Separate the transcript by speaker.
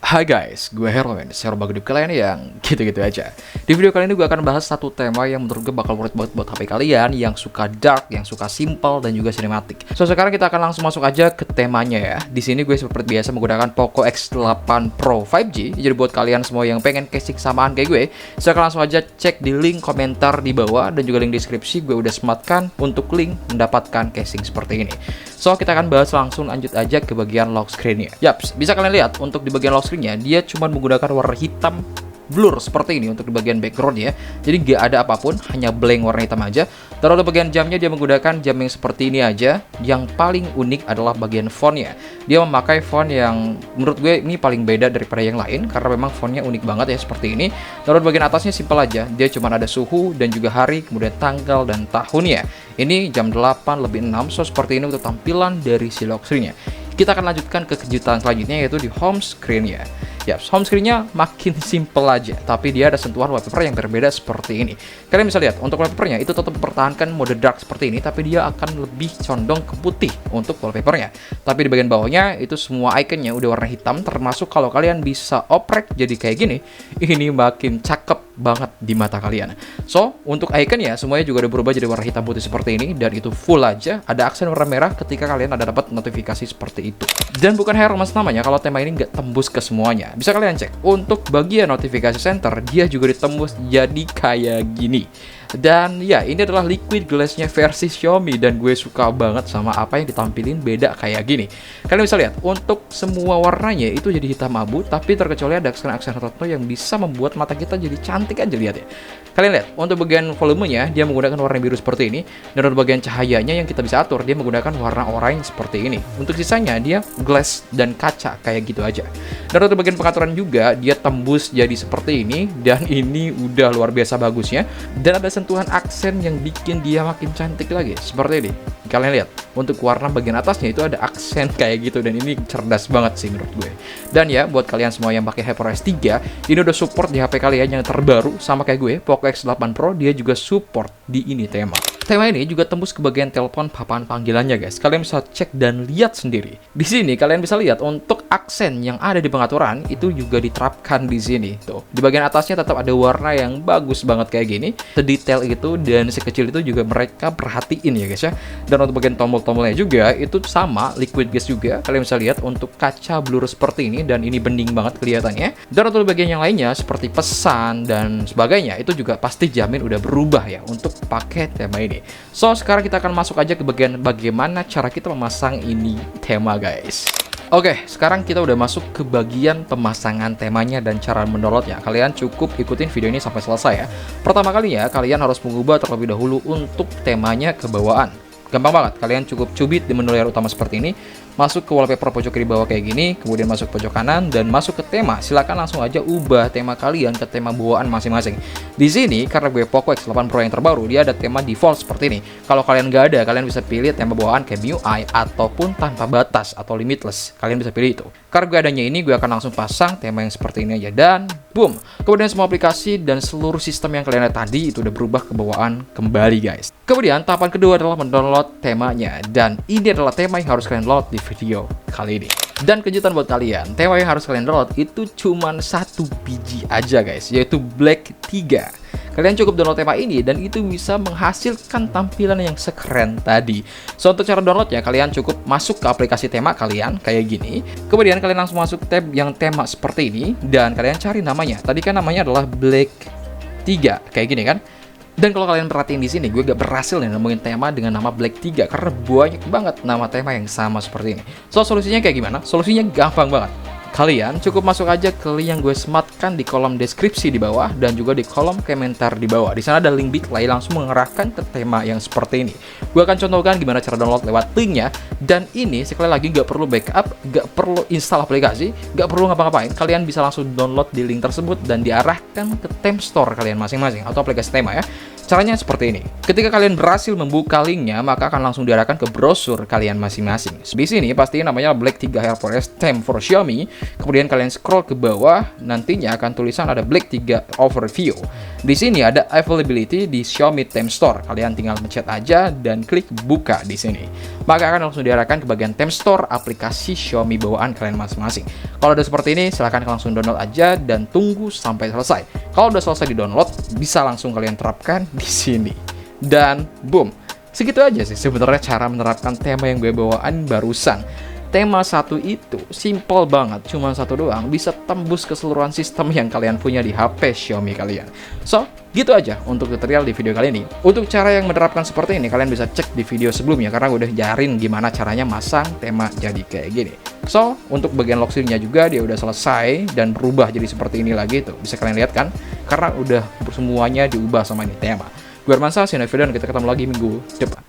Speaker 1: Hai guys, gue Herman, share bagi kalian yang gitu-gitu aja. Di video kali ini gue akan bahas satu tema yang menurut gue bakal worth banget buat HP kalian yang suka dark, yang suka simple dan juga cinematic. So sekarang kita akan langsung masuk aja ke temanya ya. Di sini gue seperti biasa menggunakan Poco X8 Pro 5G. Jadi buat kalian semua yang pengen casing samaan kayak gue, silahkan langsung aja cek di link komentar di bawah dan juga link deskripsi. Gue udah sematkan untuk link mendapatkan casing seperti ini. So kita akan bahas langsung, lanjut aja ke bagian lock screen-nya. Yaps, bisa kalian lihat untuk di bagian lock screen-nya dia cuma menggunakan warna hitam blur seperti ini untuk di bagian background ya. Jadi nggak ada apapun, hanya blank warna hitam aja. Terus untuk bagian jamnya dia menggunakan jam yang seperti ini aja. Yang paling unik adalah bagian fontnya. Dia memakai font yang menurut gue ini paling beda daripada yang lain karena memang fontnya unik banget ya seperti ini. Terus bagian atasnya simpel aja. Dia cuma ada suhu dan juga hari, kemudian tanggal dan tahunnya. Ini jam 8:06, so seperti ini untuk tampilan dari si lock screen-nya. Kita akan lanjutkan ke kejutan selanjutnya yaitu di home screen-nya. Ya, home screen-nya makin simple aja, tapi dia ada sentuhan wallpaper yang berbeda seperti ini. Kalian bisa lihat, untuk wallpaper-nya itu tetap mempertahankan mode dark seperti ini, tapi dia akan lebih condong ke putih untuk wallpaper-nya. Tapi di bagian bawahnya, itu semua ikonnya udah warna hitam, termasuk kalau kalian bisa oprek jadi kayak gini, ini makin cakep banget di mata kalian. So, untuk ikonnya semuanya juga udah berubah jadi warna hitam putih seperti ini, dan itu full aja, ada aksen warna merah ketika kalian ada dapat notifikasi seperti itu. Dan bukan Herman namanya kalau tema ini nggak tembus ke semuanya. Bisa kalian cek, untuk bagian notifikasi center, dia juga ditembus jadi kayak gini. Dan ya, ini adalah liquid glass-nya versi Xiaomi dan gue suka banget sama apa yang ditampilin beda kayak gini. Kalian bisa lihat, untuk semua warnanya itu jadi hitam abu, tapi terkecuali ada aksen-aksen tertentu yang bisa membuat mata kita jadi cantik aja lihat ya. Kalian lihat, untuk bagian volumenya dia menggunakan warna biru seperti ini, dan untuk bagian cahayanya yang kita bisa atur dia menggunakan warna oranye seperti ini. Untuk sisanya dia glass dan kaca kayak gitu aja. Dan untuk bagian pengaturan juga dia tembus jadi seperti ini, dan ini udah luar biasa bagusnya. Dan ada sentuhan aksen yang bikin dia makin cantik lagi seperti ini. Kalian lihat, untuk warna bagian atasnya itu ada aksen kayak gitu, dan ini cerdas banget sih menurut gue. Dan ya, buat kalian semua yang pakai HyperOS 3, ini udah support di HP kalian yang terbaru sama kayak gue, Poco X8 Pro, dia juga support di ini tema. Tema ini juga tembus ke bagian telepon papan panggilannya guys. Kalian bisa cek dan lihat sendiri. Di sini kalian bisa lihat untuk aksen yang ada di pengaturan itu juga diterapkan di sini. Tuh, di bagian atasnya tetap ada warna yang bagus banget kayak gini. Sedetail itu dan sekecil itu juga mereka perhatiin ya guys ya. Dan untuk bagian tombol-tombolnya juga itu sama, liquid glass juga. Kalian bisa lihat untuk kaca blur seperti ini, dan ini bening banget kelihatannya. Dan untuk bagian yang lainnya seperti pesan dan sebagainya itu juga pasti jamin udah berubah ya untuk pakai tema ini. So, sekarang kita akan masuk aja ke bagian bagaimana cara kita memasang ini tema guys. Oke, sekarang kita udah masuk ke bagian pemasangan temanya dan cara mendownloadnya. Kalian cukup ikutin video ini sampai selesai ya. Pertama kalinya, kalian harus mengubah terlebih dahulu untuk temanya ke bawaan. Gampang banget, kalian cukup cubit di menu layar utama seperti ini, masuk ke wallpaper pojok kiri bawah kayak gini, kemudian masuk pojok kanan dan masuk ke tema. Silakan langsung aja ubah tema kalian ke tema bawaan masing-masing. Di sini karena gue Poco X8 Pro yang terbaru, dia ada tema default seperti ini. Kalau kalian nggak ada, kalian bisa pilih tema bawaan kayak MIUI ataupun tanpa batas atau limitless. Kalian bisa pilih itu. Karena gue adanya ini, gue akan langsung pasang tema yang seperti ini aja dan boom. Kemudian semua aplikasi dan seluruh sistem yang kalian lihat tadi itu udah berubah ke bawaan kembali guys. Kemudian tahapan kedua adalah mendownload temanya, dan ini adalah tema yang harus kalian download di video kali ini. Dan kejutan buat kalian, tema yang harus kalian download itu cuman 1 biji aja guys, yaitu Black 3. Kalian cukup download tema ini dan itu bisa menghasilkan tampilan yang sekeren tadi. So, untuk cara downloadnya, kalian cukup masuk ke aplikasi tema kalian kayak gini. Kemudian kalian langsung masuk tab yang tema seperti ini dan kalian cari namanya. Tadi kan namanya adalah Black 3 kayak gini kan. Dan kalau kalian perhatiin di sini, gue gak berhasil nih nemuin tema dengan nama Black 3 karena banyak banget nama tema yang sama seperti ini. So, solusinya kayak gimana? Solusinya gampang banget. Kalian cukup masuk aja ke link yang gue sematkan di kolom deskripsi di bawah dan juga di kolom komentar di bawah. Di sana ada link Bitly langsung mengerahkan ke tema yang seperti ini. Gue akan contohkan gimana cara download lewat linknya. Dan ini sekali lagi gak perlu backup, gak perlu install aplikasi, gak perlu ngapa-ngapain. Kalian bisa langsung download di link tersebut dan diarahkan ke Theme Store kalian masing-masing atau aplikasi tema ya. Caranya seperti ini. Ketika kalian berhasil membuka linknya, maka akan langsung diarahkan ke brosur kalian masing-masing. Di sini pasti namanya Black 3 Hair Forest Theme for Xiaomi. Kemudian kalian scroll ke bawah, nantinya akan tulisan ada Black 3 Overview. Di sini ada availability di Xiaomi Theme Store. Kalian tinggal mencet aja dan klik buka di sini. Maka akan langsung diarahkan ke bagian Theme Store aplikasi Xiaomi bawaan kalian masing-masing. Kalau udah seperti ini, silahkan langsung download aja dan tunggu sampai selesai. Kalau udah selesai di-download, bisa langsung kalian terapkan di sini. Dan boom. Segitu aja sih sebenarnya cara menerapkan tema yang gue bawaan barusan. Tema satu itu simple banget, cuma satu doang bisa tembus keseluruhan sistem yang kalian punya di HP Xiaomi kalian. So, gitu aja untuk tutorial di video kali ini. Untuk cara yang menerapkan seperti ini, kalian bisa cek di video sebelumnya karena gue udah jarin gimana caranya masang tema jadi kayak gini. So, untuk bagian lock screen-nya juga dia udah selesai dan berubah jadi seperti ini lagi tuh. Bisa kalian lihat kan? Karena udah semuanya diubah sama ini tema. Gue Armansa, see you next video dan kita ketemu lagi minggu depan.